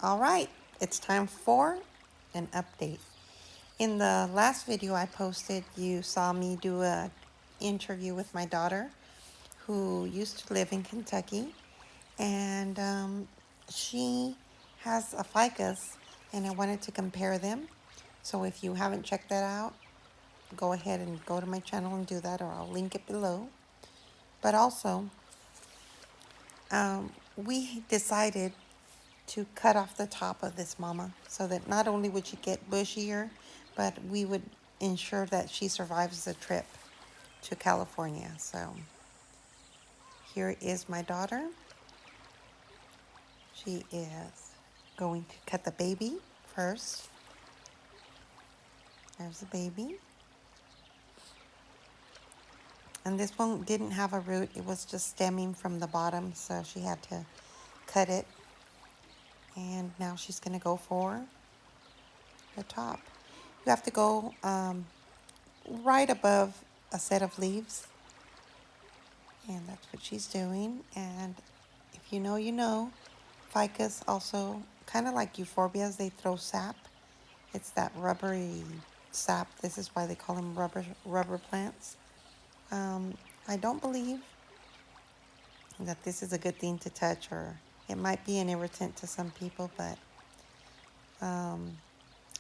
All right, it's time for an update. In the last video I posted, you saw me do a interview with my daughter who used to live in Kentucky, and she has a ficus, and I wanted to compare them. So if you haven't checked that out, go ahead and go to my channel and do that, or I'll link it below. But also, we decided to cut off the top of this mama so that not only would she get bushier, but we would ensure that she survives the trip to California. So here is my daughter. She is going to cut the baby first. There's the baby. And this one didn't have a root. It was just stemming from the bottom, so she had to cut it. And now she's going to go for the top. You have to go right above a set of leaves. And that's what she's doing. And if you know, you know. Ficus also, kind of like euphorbias, they throw sap. It's that rubbery sap. This is why they call them rubber plants. I don't believe that this is a good thing to touch, or it might be an irritant to some people, but I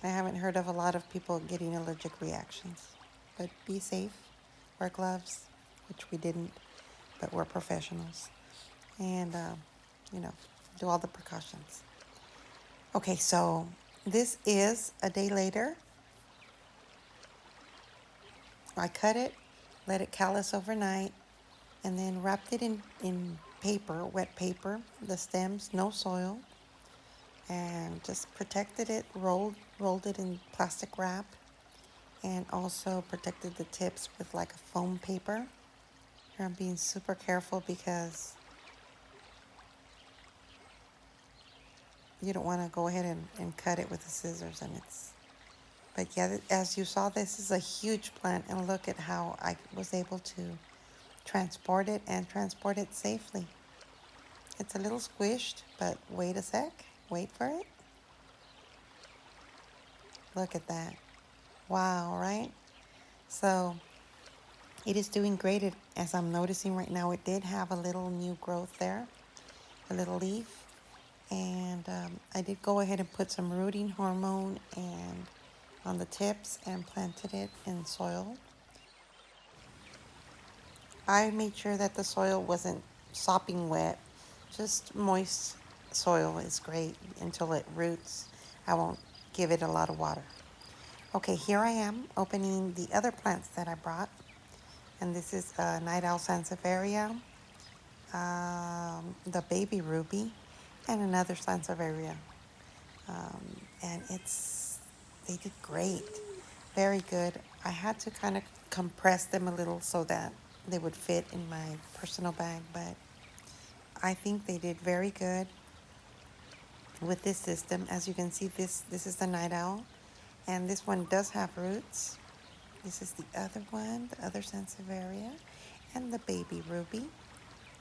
haven't heard of a lot of people getting allergic reactions. But be safe, wear gloves, which we didn't, but we're professionals. And, do all the precautions. Okay, so this is a day later. I cut it, let it callus overnight, and then wrapped it in paper, wet paper, the stems, no soil, and just protected it, rolled it in plastic wrap, and also protected the tips with like a foam paper. Here I'm being super careful because you don't want to go ahead and cut it with the scissors, and but yeah, as you saw, this is a huge plant, and look at how I was able to transport it and transport it safely. It's a little squished, but wait a sec, wait for it. Look at that. Wow, right? So it is doing great. As I'm noticing right now, it did have a little new growth there, a little leaf. And I did go ahead and put some rooting hormone and on the tips and planted it in soil. I made sure that the soil wasn't sopping wet. Just moist soil is great until it roots. I won't give it a lot of water. Okay, here I am opening the other plants that I brought. And this is Night Owl Sansevieria, the baby ruby, and another Sansevieria. And they did great. Very good. I had to kind of compress them a little so that they would fit in my personal bag, but I think they did very good with this system. As you can see, this is the night owl, and this one does have roots. This is the other one, the other Sansevieria, and the baby ruby,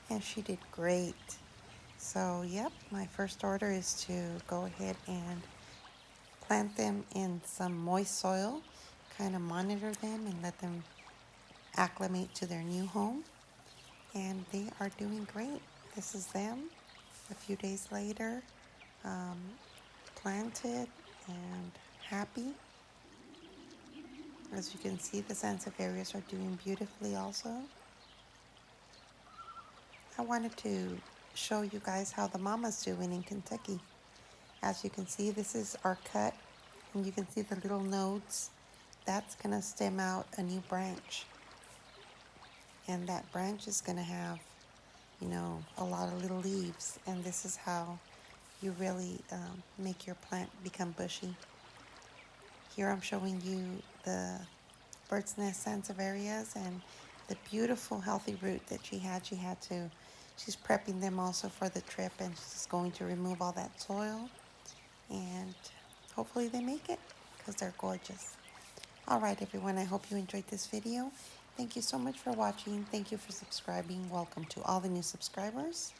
and she did great. So yep, my first order is to go ahead and plant them in some moist soil, kind of monitor them and let them acclimate to their new home, and they are doing great. This is them a few days later, planted and happy. As you can see, the Sansevierias are doing beautifully also. I wanted to show you guys how the mama's doing in Kentucky. As you can see, this is our cut, and you can see the little nodes. That's going to stem out a new branch. And that branch is going to have, a lot of little leaves. And this is how you really make your plant become bushy. Here I'm showing you the bird's nest Sansevierias and the beautiful healthy root that she had. She's prepping them also for the trip, and she's going to remove all that soil. And hopefully they make it because they're gorgeous. All right, everyone, I hope you enjoyed this video. Thank you so much for watching. Thank you for subscribing. Welcome to all the new subscribers.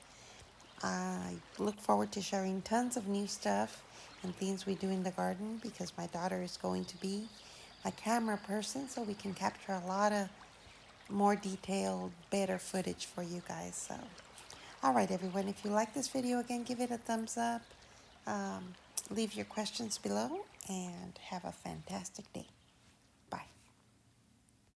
I look forward to sharing tons of new stuff and things we do in the garden because my daughter is going to be a camera person so we can capture a lot of more detailed, better footage for you guys. So, all right, everyone, if you like this video, again, give it a thumbs up. Um, Leave your questions below and have a fantastic day.